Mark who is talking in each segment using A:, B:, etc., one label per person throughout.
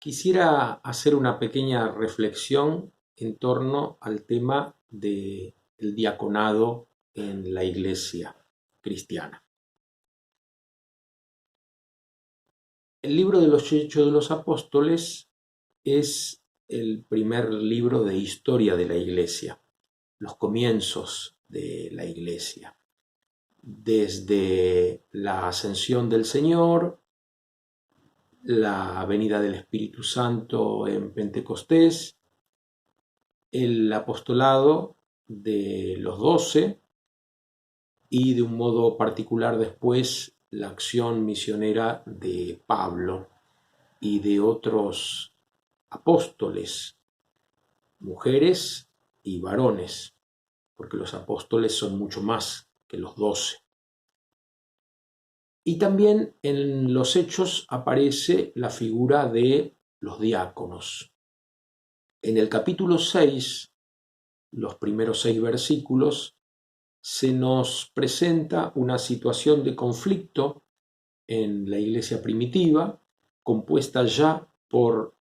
A: Quisiera hacer una pequeña reflexión en torno al tema del diaconado en la iglesia cristiana. El libro de los Hechos de los Apóstoles es el primer libro de historia de la iglesia, los comienzos de la iglesia, desde la ascensión del Señor, la venida del Espíritu Santo en Pentecostés, el apostolado de los 12 y de un modo particular después la acción misionera de Pablo y de otros apóstoles, mujeres y varones, porque los apóstoles son mucho más que los 12. Y también en los Hechos aparece la figura de los diáconos. En el capítulo 6, los primeros 6 versículos, se nos presenta una situación de conflicto en la iglesia primitiva, compuesta ya por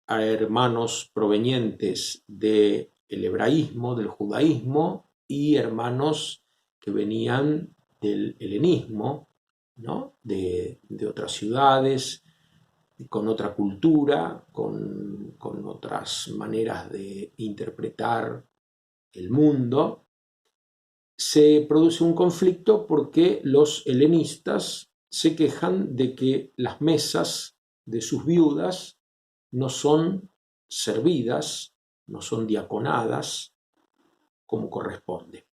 A: hermanos provenientes del hebraísmo, del judaísmo, y hermanos que venían del helenismo, ¿no? de otras ciudades, con otra cultura, con otras maneras de interpretar el mundo. Se produce un conflicto porque los helenistas se quejan de que las mesas de sus viudas no son servidas, no son diaconadas como corresponde.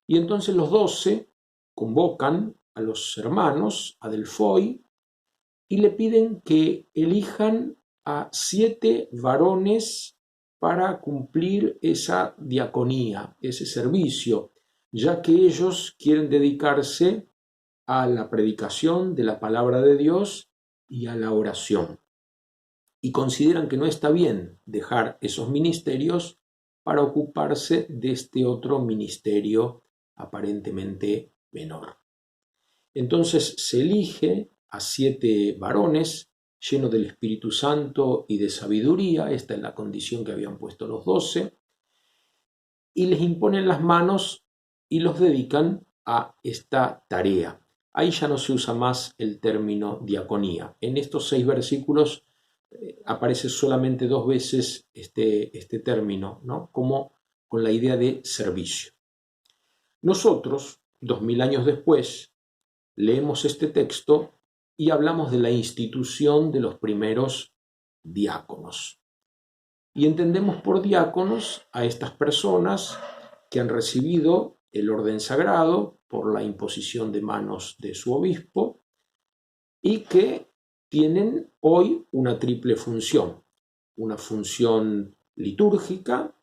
A: Y entonces los 12 convocan a los hermanos, a Delfoi, y le piden que elijan a 7 varones para cumplir esa diaconía, ese servicio, ya que ellos quieren dedicarse a la predicación de la palabra de Dios y a la oración. Y consideran que no está bien dejar esos ministerios para ocuparse de este otro ministerio aparentemente menor. Entonces se elige a 7 varones llenos del Espíritu Santo y de sabiduría, esta es la condición que habían puesto los 12, y les imponen las manos y los dedican a esta tarea. Ahí ya no se usa más el término diaconía. En estos 6 versículos aparece solamente 2 veces este término, ¿no? Como con la idea de servicio. Nosotros, 2000 años después, leemos este texto y hablamos de la institución de los primeros diáconos. Y entendemos por diáconos a estas personas que han recibido el orden sagrado por la imposición de manos de su obispo y que tienen hoy una triple función. Una función litúrgica,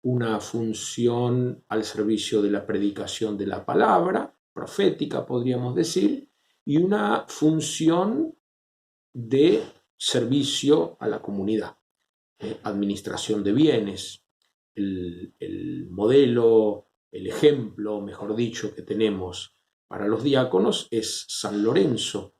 A: una función al servicio de la predicación de la palabra, profética podríamos decir, y una función de servicio a la comunidad, administración de bienes. El modelo, el ejemplo, mejor dicho, que tenemos para los diáconos es San Lorenzo,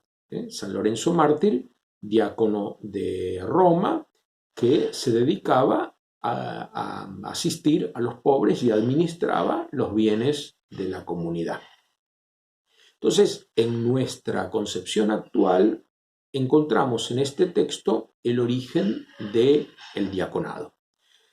A: San Lorenzo mártir, diácono de Roma, que se dedicaba a asistir a los pobres y administraba los bienes de la comunidad. Entonces, en nuestra concepción actual, encontramos en este texto el origen del diaconado.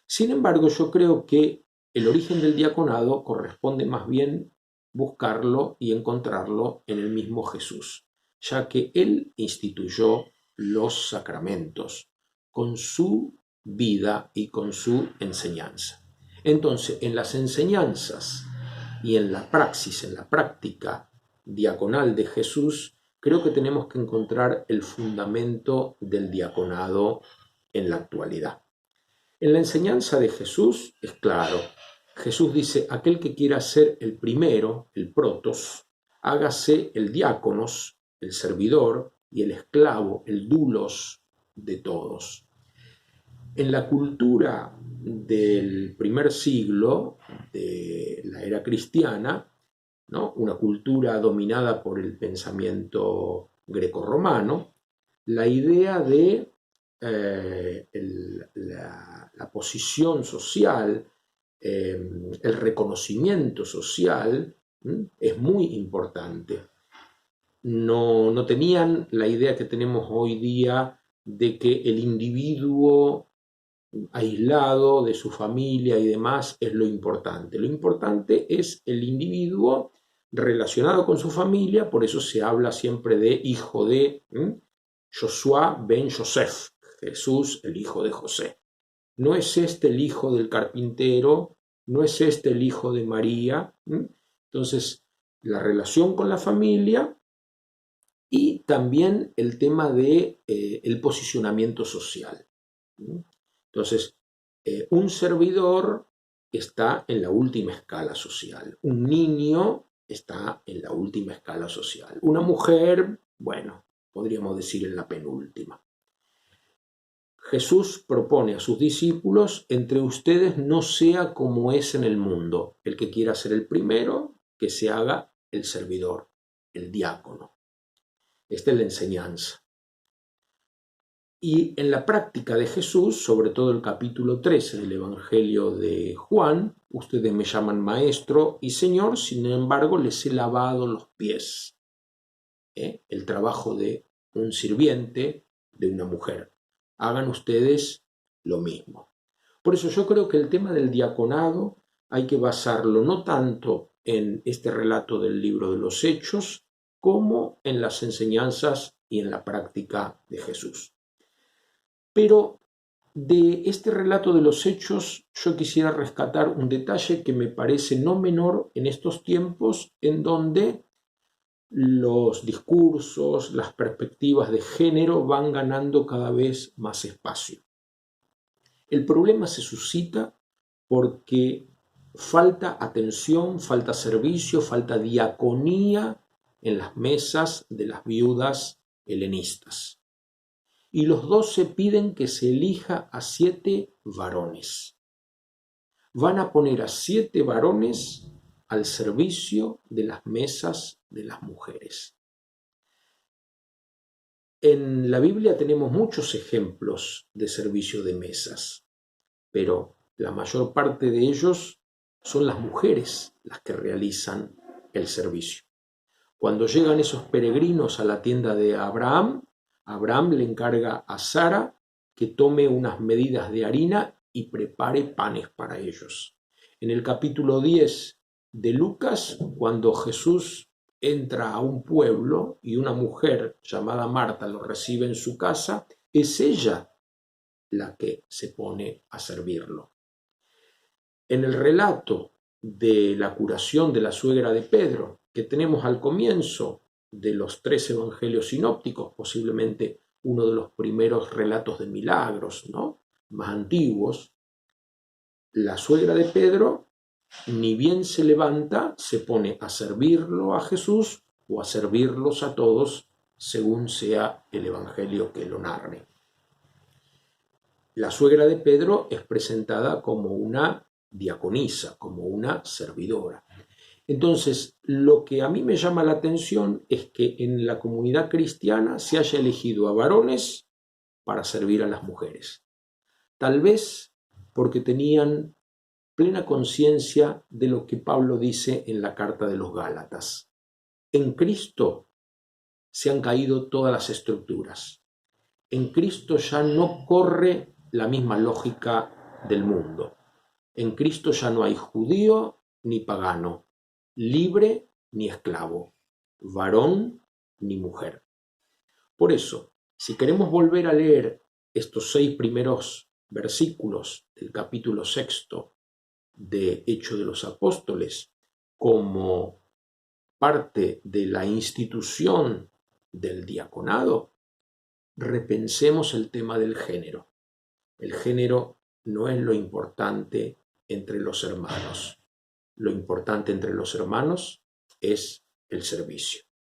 A: Sin embargo, yo creo que el origen del diaconado corresponde más bien buscarlo y encontrarlo en el mismo Jesús, ya que Él instituyó los sacramentos con su vida y con su enseñanza. Entonces, en las enseñanzas y en la praxis, en la práctica diaconal de Jesús, creo que tenemos que encontrar el fundamento del diaconado en la actualidad. En la enseñanza de Jesús es claro. Jesús dice, aquel que quiera ser el primero, el protos, hágase el diáconos, el servidor, y el esclavo, el doulos de todos. En la cultura del primer siglo de la era cristiana, ¿no? Una cultura dominada por el pensamiento grecorromano, la idea de la posición social, el reconocimiento social, es muy importante. No tenían la idea que tenemos hoy día de que el individuo aislado de su familia y demás es lo importante. Lo importante es el individuo relacionado con su familia, por eso se habla siempre de hijo de Josué ben Joseph, Jesús el hijo de José. No es este el hijo del carpintero, no es este el hijo de María. Entonces, la relación con la familia y también el tema de el posicionamiento social. Entonces, un servidor está en la última escala social, un niño está en la última escala social, una mujer, bueno, podríamos decir en la penúltima. Jesús propone a sus discípulos: entre ustedes no sea como es en el mundo, el que quiera ser el primero, que se haga el servidor, el diácono. Esta es la enseñanza. Y en la práctica de Jesús, sobre todo el capítulo 13 del Evangelio de Juan, ustedes me llaman maestro y señor, sin embargo les he lavado los pies. El trabajo de un sirviente, de una mujer. Hagan ustedes lo mismo. Por eso yo creo que el tema del diaconado hay que basarlo no tanto en este relato del libro de los Hechos, como en las enseñanzas y en la práctica de Jesús. Pero de este relato de los Hechos yo quisiera rescatar un detalle que me parece no menor en estos tiempos en donde los discursos, las perspectivas de género van ganando cada vez más espacio. El problema se suscita porque falta atención, falta servicio, falta diaconía en las mesas de las viudas helenistas. Y los 12 piden que se elija a 7 varones. Van a poner a 7 varones al servicio de las mesas de las mujeres. En la Biblia tenemos muchos ejemplos de servicio de mesas, pero la mayor parte de ellos son las mujeres las que realizan el servicio. Cuando llegan esos peregrinos a la tienda de Abraham, Abraham le encarga a Sara que tome unas medidas de harina y prepare panes para ellos. En el capítulo 10 de Lucas, cuando Jesús entra a un pueblo y una mujer llamada Marta lo recibe en su casa, es ella la que se pone a servirlo. En el relato de la curación de la suegra de Pedro, que tenemos al comienzo de los 3 evangelios sinópticos, posiblemente uno de los primeros relatos de milagros, ¿no?, más antiguos, la suegra de Pedro ni bien se levanta, se pone a servirlo a Jesús o a servirlos a todos, según sea el evangelio que lo narre. La suegra de Pedro es presentada como una diaconisa, como una servidora. Entonces, lo que a mí me llama la atención es que en la comunidad cristiana se haya elegido a varones para servir a las mujeres. Tal vez porque tenían plena conciencia de lo que Pablo dice en la carta de los Gálatas. En Cristo se han caído todas las estructuras. En Cristo ya no corre la misma lógica del mundo. En Cristo ya no hay judío ni pagano, libre ni esclavo, varón ni mujer. Por eso, si queremos volver a leer estos 6 primeros versículos del capítulo 6 de Hechos de los Apóstoles como parte de la institución del diaconado, repensemos el tema del género. El género no es lo importante entre los hermanos. Lo importante entre los hermanos es el servicio.